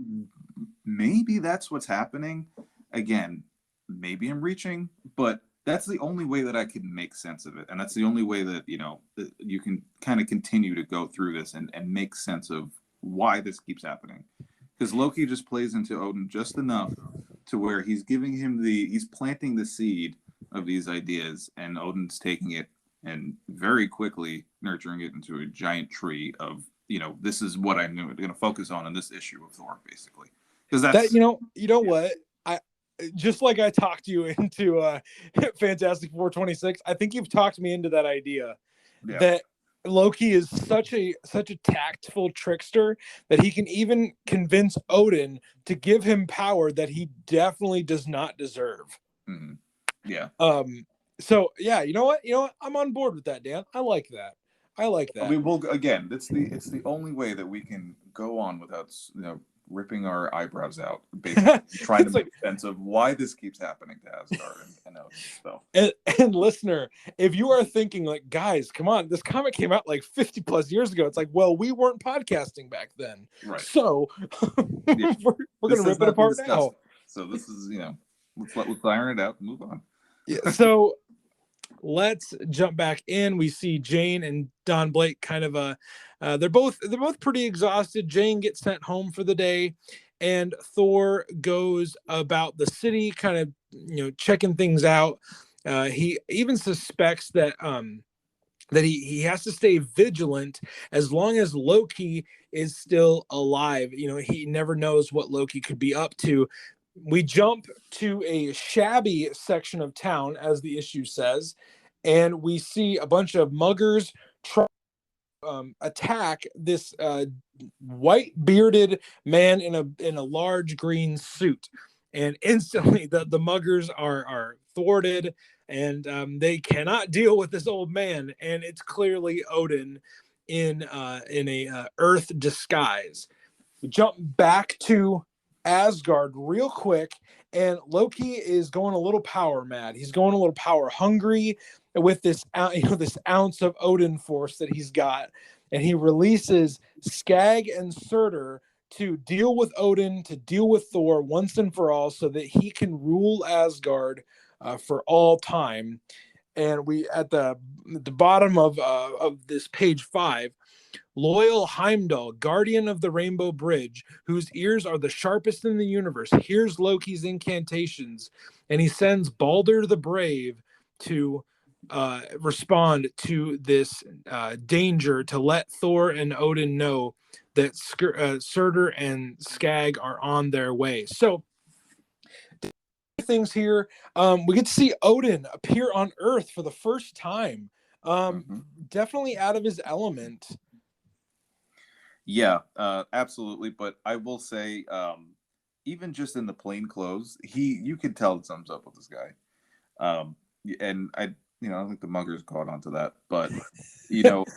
maybe that's what's happening. Again, maybe I'm reaching, but that's the only way that I can make sense of it. And that's the only way that, that you can kind of continue to go through this and make sense of why this keeps happening. Because Loki just plays into Odin just enough to where he's giving him he's planting the seed of these ideas, and Odin's taking it and very quickly nurturing it into a giant tree of, this is what I'm going to focus on in this issue of Thor, basically. Because that's what I just like I talked you into Fantastic 426. I think you've talked me into that idea that Loki is such a tactful trickster that he can even convince Odin to give him power that he definitely does not deserve. Mm-hmm. Yeah. So yeah, you know what? I'm on board with that, Dan. I like that. I mean, again, it's the only way that we can go on without ripping our eyebrows out, basically trying to make sense of why this keeps happening to Asgard and Odin. So. And listener, if you are thinking like, guys, come on, this comic came out like 50 plus years ago. It's like, well, we weren't podcasting back then. Right. So we're going to rip it apart now. So this is, let's iron it out and move on. Yeah. So let's jump back in. We see Jane and Don Blake kind of they're both pretty exhausted. Jane gets sent home for the day, and Thor goes about the city kind of checking things out. He even suspects that he has to stay vigilant as long as Loki is still alive. He never knows what Loki could be up to. We jump to a shabby section of town, as the issue says, and we see a bunch of muggers try attack this white bearded man in a large green suit, and instantly the muggers are thwarted, and they cannot deal with this old man, and it's clearly Odin in a earth disguise. We jump back to Asgard real quick, and Loki is going a little power mad. He's going a little power hungry with this, this ounce of Odin force that he's got, and he releases Skag and Surtur to deal with Odin, to deal with Thor once and for all, so that he can rule Asgard for all time. And we at the bottom of this page 5. Loyal Heimdall, guardian of the Rainbow Bridge, whose ears are the sharpest in the universe, hears Loki's incantations, and he sends Balder the Brave to respond to this danger, to let Thor and Odin know that Surtur and Skag are on their way. So, things here. We get to see Odin appear on Earth for the first time. Definitely out of his element. Yeah, absolutely. But I will say, even just in the plain clothes, you could tell something's up with this guy. And I think the muggers caught onto that. But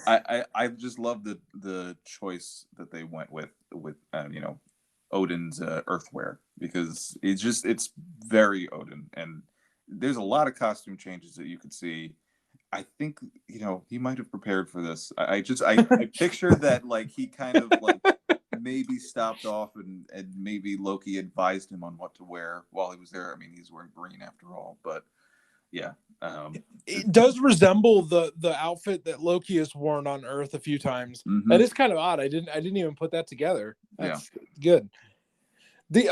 I just love the choice that they went with Odin's earthwear, because it's very Odin, and there's a lot of costume changes that you could see. I think he might have prepared for this. I picture that, like, he kind of like maybe stopped off and maybe Loki advised him on what to wear while he was there. I mean, he's wearing green after all, but yeah, it does resemble the outfit that Loki has worn on Earth a few times. Mm-hmm. That is kind of odd. I didn't even put that together. That's good. We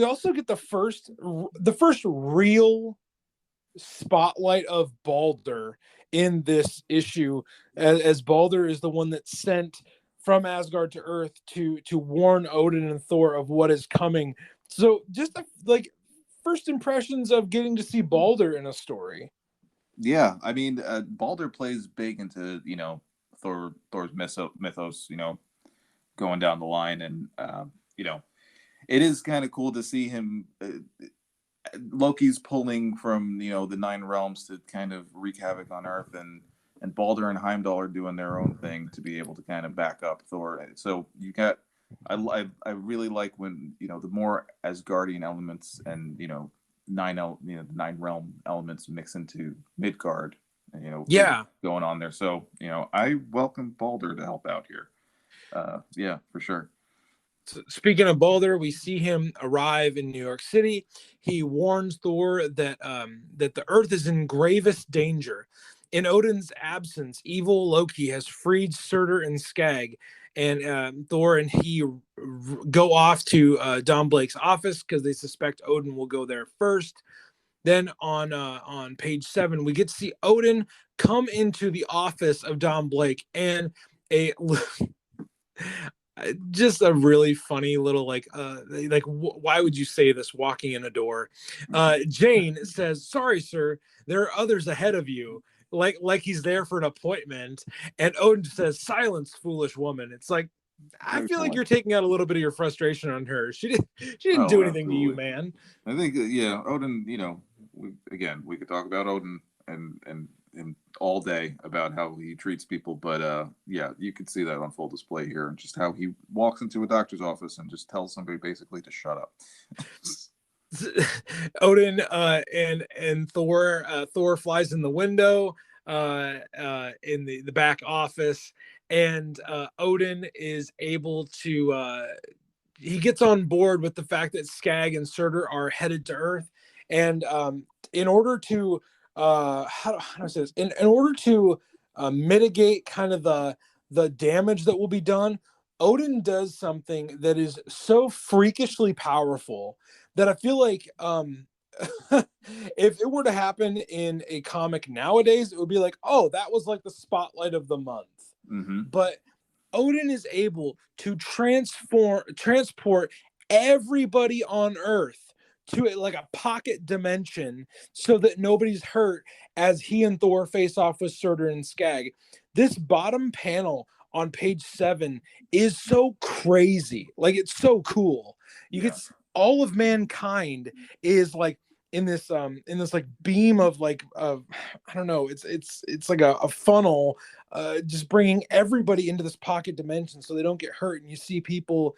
also get the first real spotlight of Balder in this issue, as Balder is the one that's sent from Asgard to Earth to warn Odin and Thor of what is coming. So just first impressions of getting to see Balder in a story. Yeah, I mean, Balder plays big into Thor's mythos, going down the line, and it is kind of cool to see him. Loki's pulling from the 9 realms to kind of wreak havoc on Earth, and Balder and Heimdall are doing their own thing to be able to kind of back up Thor. So you got, I really like when the more Asgardian elements and the 9 realm elements mix into Midgard, going on there. So I welcome Balder to help out here. Yeah, for sure. So speaking of Balder, we see him arrive in New York City. He warns Thor that the Earth is in gravest danger. In Odin's absence, evil Loki has freed Surtur and Skag, and Thor and he go off to Don Blake's office because they suspect Odin will go there first. Then on page 7, we get to see Odin come into the office of Don Blake, and just a really funny little why would you say this walking in a door? Jane says, "Sorry, sir, there are others ahead of you," like he's there for an appointment. And Odin says, "Silence, foolish woman." It's like, I feel like you're taking out a little bit of your frustration on her. She didn't do anything to you, man. I think Odin, we could talk about Odin and all day about how he treats people, but you could see that on full display here, and just how he walks into a doctor's office and just tells somebody basically to shut up. Odin and Thor flies in the window in the back office, and Odin is able to he gets on board with the fact that Skag and Surtur are headed to Earth, and in order to how do I say this? In order to mitigate kind of the damage that will be done, Odin does something that is so freakishly powerful that I feel like if it were to happen in a comic nowadays, it would be like, oh, that was like the spotlight of the month. Mm-hmm. But Odin is able to transport everybody on Earth to like a pocket dimension so that nobody's hurt as he and Thor face off with Surtur and Skag. This bottom panel on page 7 is so crazy. Like, it's so cool. You get all of mankind is like in this like beam of like I don't know, it's like a funnel, just bringing everybody into this pocket dimension so they don't get hurt. And you see people,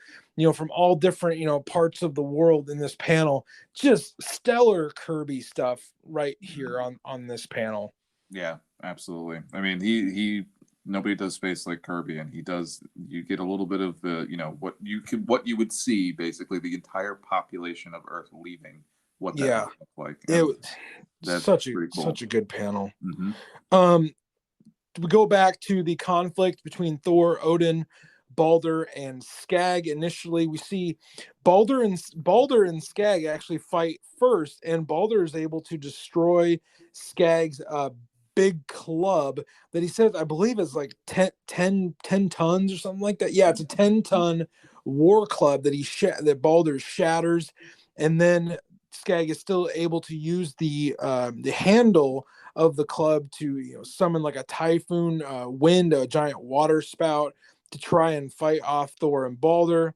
from all different parts of the world in this panel. Just stellar Kirby stuff right here on this panel. Yeah, absolutely. I mean, he nobody does space like Kirby, and he does. You get a little bit of the what you would see, basically the entire population of Earth leaving. What that would look like. That's such a good panel. Mm-hmm. We go back to the conflict between Thor, Odin, Balder, and Skag. Initially, we see Balder and Skag actually fight first, and Balder is able to destroy Skag's big club that he says, I believe, is like 10 tons or something like that. Yeah, it's a 10-ton war club that Balder shatters, and then Skag is still able to use the handle of the club to summon like a typhoon wind, a giant water spout, to try and fight off Thor and Balder.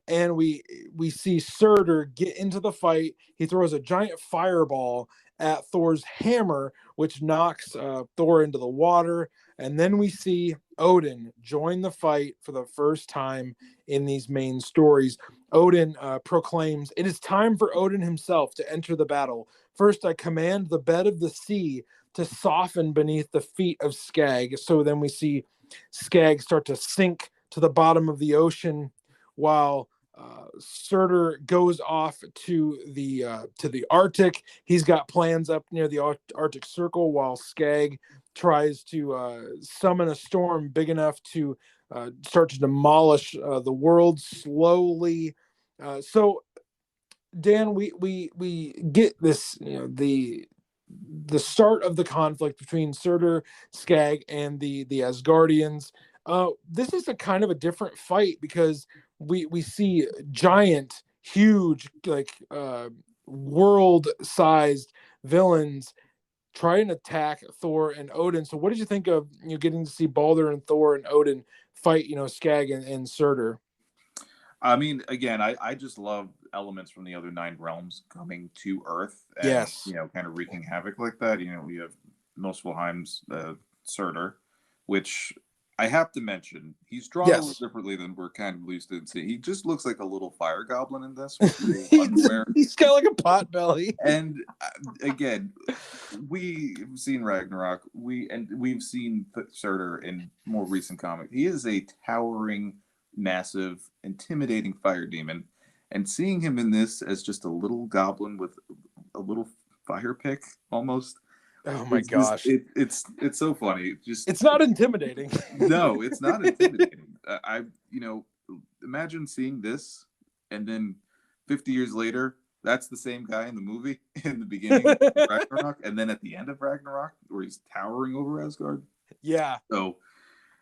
And we see Surtur get into the fight. He throws a giant fireball at Thor's hammer, which knocks Thor into the water. And then we see Odin join the fight for the first time in these main stories. Odin proclaims, "It is time for Odin himself to enter the battle. First, I command the bed of the sea to soften beneath the feet of Skag." So then we see Skag start to sink to the bottom of the ocean, while Surtur goes off to the Arctic. He's got plans up near the Arctic Circle, while Skag tries to summon a storm big enough to start to demolish the world slowly. So, Dan, we get this, the start of the conflict between Surtur, Skag, and the Asgardians. This is a kind of a different fight because we see giant, huge, like world-sized villains try and attack Thor and Odin. So what did you think of getting to see Balder and Thor and Odin fight, Skag and Surtur? I mean, again, I just love elements from the other 9 realms coming to Earth and yes, kind of wreaking havoc like that. We have Muspelheim's Surtur, which I have to mention, he's drawn a little differently than we're kind of used to see. He just looks like a little fire goblin in this. He's got like a pot belly. And again, we've seen Ragnarok. We've seen Surtur in more recent comics. He is a towering, massive, intimidating fire demon. And seeing him in this as just a little goblin with a little fire pick, almost. Oh my gosh! It's so funny. It's not intimidating. No, it's not intimidating. Imagine seeing this, and then 50 years later, that's the same guy in the movie in the beginning of Ragnarok, and then at the end of Ragnarok, where he's towering over Asgard. Yeah. So,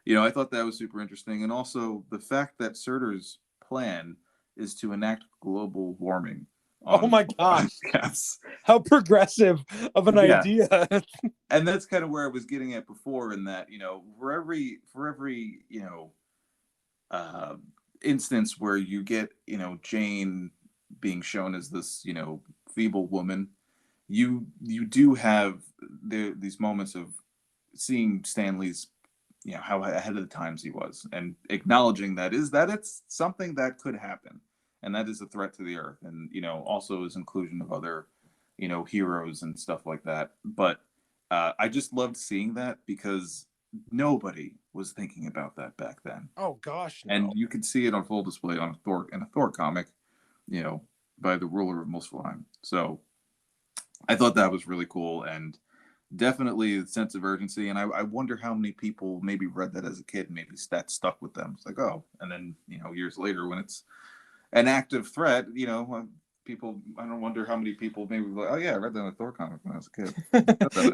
I thought that was super interesting, and also the fact that Surtur's plan is to enact global warming. Oh my gosh! Yes. How progressive of an idea! And that's kind of where I was getting at before, in that for every instance where you get Jane being shown as this feeble woman, you do have these moments of seeing Stanley's how ahead of the times he was, and acknowledging that it's something that could happen. And that is a threat to the Earth, and also his inclusion of other, heroes and stuff like that. But I just loved seeing that because nobody was thinking about that back then. Oh gosh! No. And you could see it on full display on a Thor comic, by the ruler of Muspelheim. So I thought that was really cool, and definitely a sense of urgency. And I wonder how many people maybe read that as a kid, and maybe that stuck with them. It's like, oh, and then years later when it's an active threat, people, I don't wonder how many people maybe like, oh yeah, I read that in a Thor comic when I was a kid.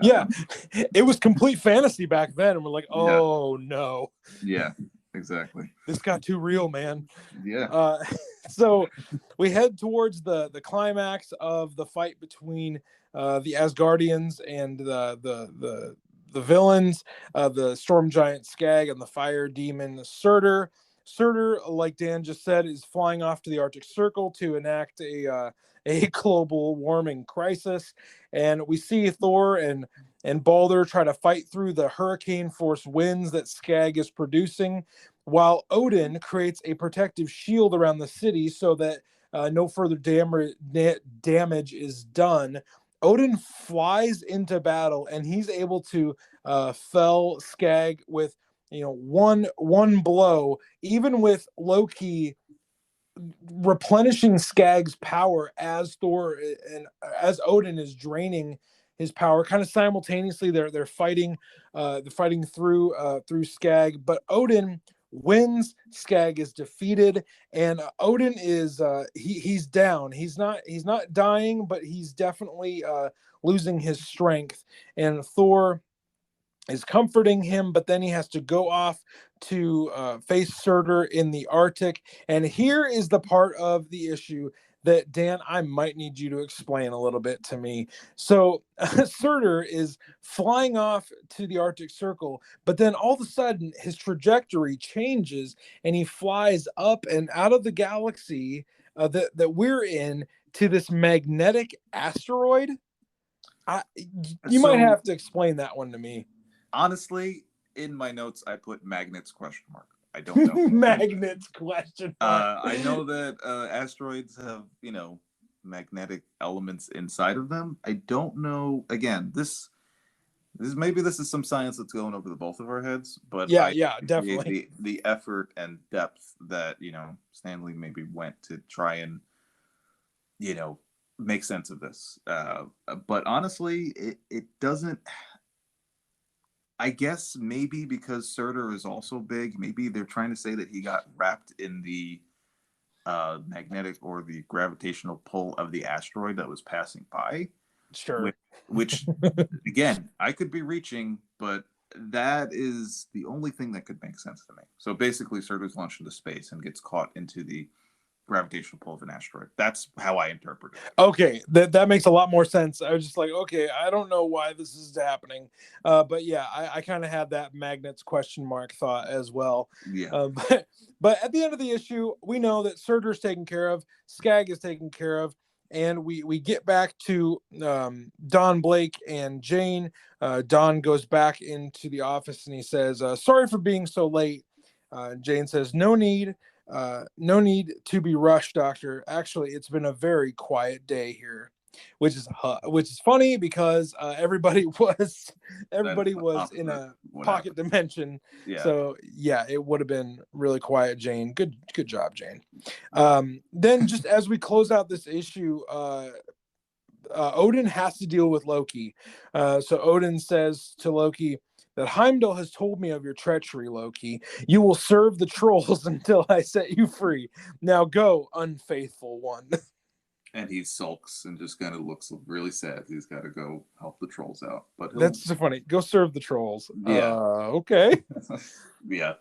Yeah, it was complete fantasy back then, and we're like, oh no. Yeah. exactly. This got too real, man. Yeah. So we head towards the climax of the fight between the Asgardians and the villains, the storm giant Skag and the fire demon Surtur. Surtur, like Dan just said, is flying off to the Arctic Circle to enact a global warming crisis, and we see Thor and Balder try to fight through the hurricane force winds that Skag is producing, while Odin creates a protective shield around the city so that no further damage is done. Odin flies into battle, and he's able to fell Skag with one blow, even with Loki replenishing Skag's power as Thor and as Odin is draining his power. Kind of simultaneously, they're fighting through Skag, but Odin wins. Skag is defeated, and Odin is he's down. He's not dying, but he's definitely losing his strength. And Thor is comforting him, but then he has to go off to face Surtur in the Arctic. And here is the part of the issue that, Dan, I might need you to explain a little bit to me. So Surtur is flying off to the Arctic Circle, but then all of a sudden his trajectory changes and he flies up and out of the galaxy that we're in to this magnetic asteroid. You might have to explain that one to me. Honestly, in my notes, I put magnets question mark. I don't know. Magnets question mark. I know that asteroids have, magnetic elements inside of them. I don't know. Again, this is some science that's going over the both of our heads, but yeah, definitely. The effort and depth that Stanley maybe went to try and make sense of this. But honestly, it doesn't. I guess maybe because Surtur is also big, maybe they're trying to say that he got wrapped in the magnetic or the gravitational pull of the asteroid that was passing by. Sure. Which again, I could be reaching, but that is the only thing that could make sense to me. So basically, Surtur's launched into space and gets caught into the gravitational pull of an asteroid. That's how I interpret it. Okay, that makes a lot more sense. I was just like, okay, I don't know why this is happening, but yeah, I kind of had that magnets question mark thought as well. Yeah. But at the end of the issue, we know that Surtur's taken care of, Skag is taken care of, and we get back to Don Blake and Jane. Don goes back into the office and he says, "Sorry for being so late." Jane says, "No need. No need to be rushed, Doctor. Actually, it's been a very quiet day here," which is funny because everybody was in a pocket dimension. Yeah. So yeah, it would have been really quiet. Jane, good job, Jane. Then just as we close out this issue, Odin has to deal with Loki. So Odin says to Loki that Heimdall has told me of your treachery, Loki. You will serve the trolls until I set you free. Now go, unfaithful one. And he sulks and just kind of looks really sad. He's got to go help the trolls out. But that's so funny. Go serve the trolls. Yeah. Okay. Yeah.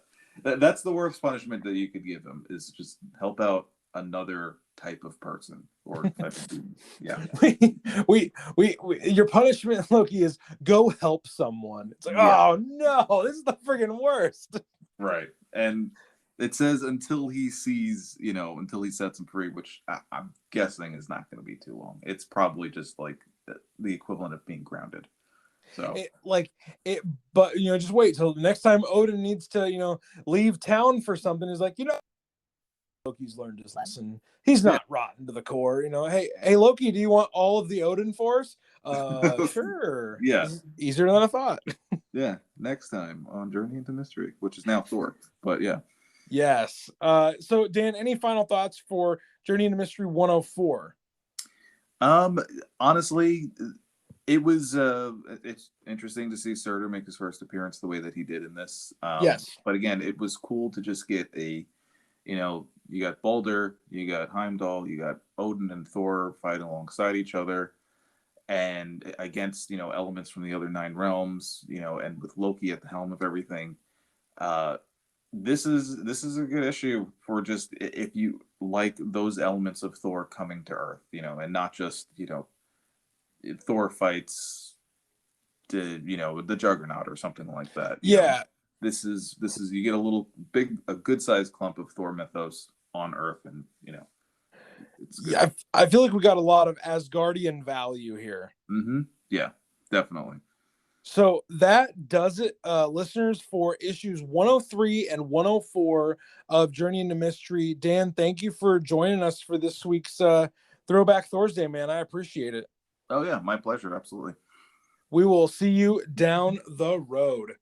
That's the worst punishment that you could give him, is just help out another type of person or type of student. Yeah. we your punishment, Loki, is go help someone. It's like, oh no, this is the friggin' worst. Right. And it says until he sees, until he sets him free, which I'm guessing is not going to be too long. It's probably just like the equivalent of being grounded. So but just wait till the next time Odin needs to, leave town for something. He's like, Loki's learned his lesson. He's not rotten to the core. Hey, Loki, do you want all of the Odin Force? Sure. Yeah. Easier than I thought. Yeah. Next time on Journey into Mystery, which is now Thor. But yeah. Yes. So Dan, any final thoughts for Journey into Mystery 104? Honestly, it was it's interesting to see Surtur make his first appearance the way that he did in this. Yes. But again, it was cool to just get you got Balder, you got Heimdall, you got Odin and Thor fighting alongside each other, and against elements from the other 9 realms, and with Loki at the helm of everything. this is a good issue for just if you like those elements of Thor coming to Earth, and not just Thor fights the Juggernaut or something like that. Yeah. This is you get a good sized clump of Thor mythos on Earth, and it's good. Yeah, I feel like we got a lot of Asgardian value here. Yeah, definitely. So that does it, listeners, for issues 103 and 104 of Journey into Mystery. Dan, thank you for joining us for this week's Throwback Thursday, man. I appreciate it. Oh yeah, my pleasure. Absolutely. We will see you down the road.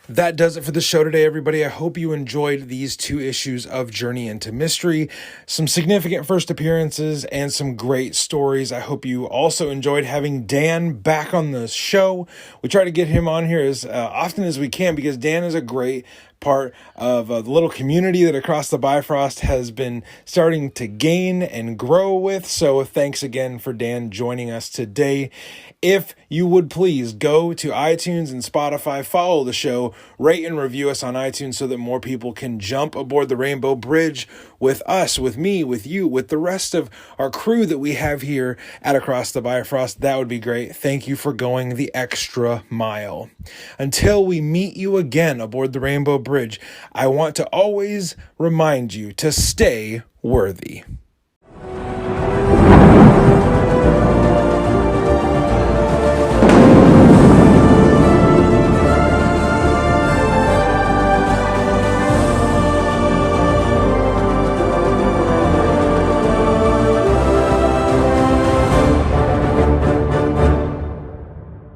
That does it for the show today, everybody. I hope you enjoyed these 2 issues of Journey into Mystery. Some significant first appearances and some great stories. I hope you also enjoyed having Dan back on the show. We try to get him on here as often as we can because Dan is a great part of the little community that Across the Bifrost has been starting to gain and grow with. So thanks again for Dan joining us today. If you would please go to iTunes and Spotify, follow the show, rate and review us on iTunes so that more people can jump aboard the Rainbow Bridge with us, with me, with you, with the rest of our crew that we have here at Across the Bifrost. That would be great. Thank you for going the extra mile. Until we meet you again aboard the Rainbow Bridge, I want to always remind you to stay worthy.